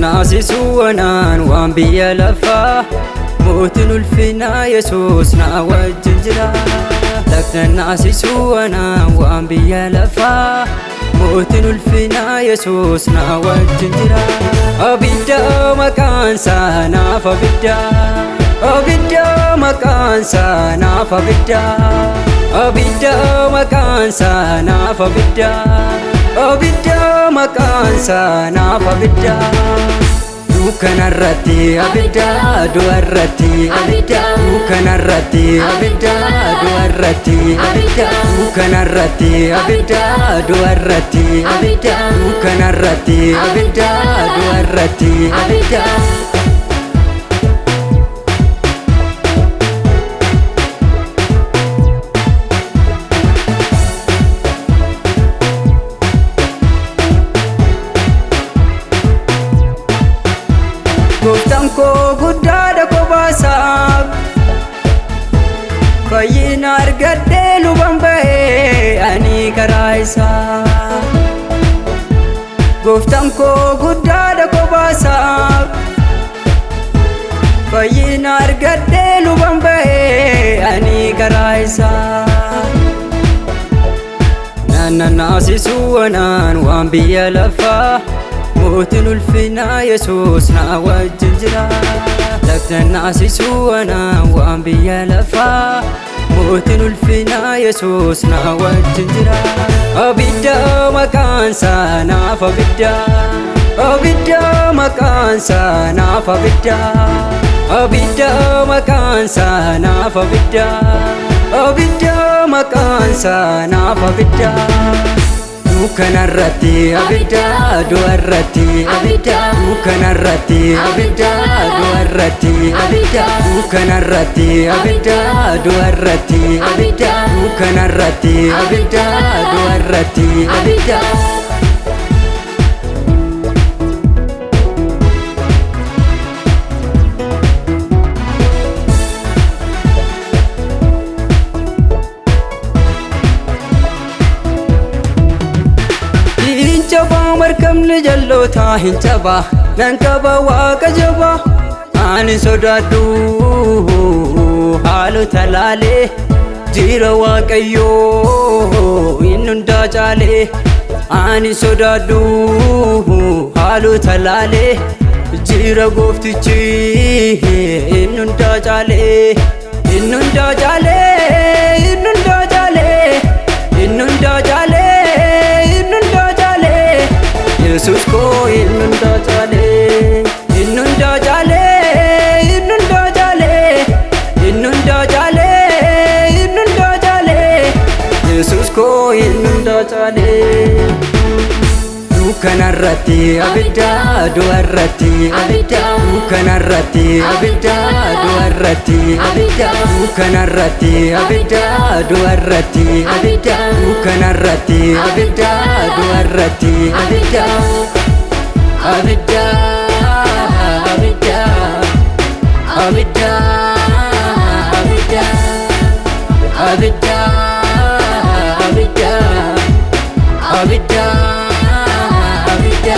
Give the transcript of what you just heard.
ناسسونان وان بيا لفا موتن الفنا يسوس ناوج جرا لكن ناسسونان وان بيا لفا موتن الفنا يسوس ناوج جرا أبدا مكان سانا فبدا أبدا مكان سانا فبدا أبدا مكان سانا فبدا أبدا مكان سانا فبدا دوكان الرتي أبدا دو الرتي أبدا دوكان الرتي أبدا دو الرتي أبدا دوكان الرتي أبدا دو الرتي أبدا دوكان الرتي أبدا دو الرتي أبدا Gooftaan koo guddaadha kophasaaf fayyina argadhee lubaan ba'ee ani karaa isaa. Gooftaan koo guddaadha kophasaaf fayyina argadhee lubaan ba'ee ani karaa isaa. Naasisuunaan waan biyya lafaa موتن الفنا يسوس ناوج جرا لكن ناسسونا وانبيا لفا موتن الفنا يسوس ناوج جرا أبدا مكان سانا فبدا أبدا مكان سانا فبدا أبدا مكان سانا فبدا أبدا مكان سانا فبدا دوكان الرتي أبدا دو الرتي أبدا دوكان الرتي أبدا دو الرتي أبدا دوكان الرتي أبدا دو الرتي أبدا دوكان الرتي أبدا دو الرتي أبدا Hinchaba markam le jallo tha hinchaba nankaba waaqa jaba ani sodaadhu haalu talaale jira waaqayyo innunda jaale ani sodaadhu haalu talaale jira gooftichi innunda jaale innunda jaale innunda jaale innunda jaale Yesus ko innunda jale innunda jale innunda jale innunda jale innunda jale Yesus ko innunda jale Dukan arrati abida do arrati abida Dukan arrati abida do arrati abida Dukan arrati abida do arrati abida Dukan arrati abida do arrati abida Abida abida abida abida abida abida abida abida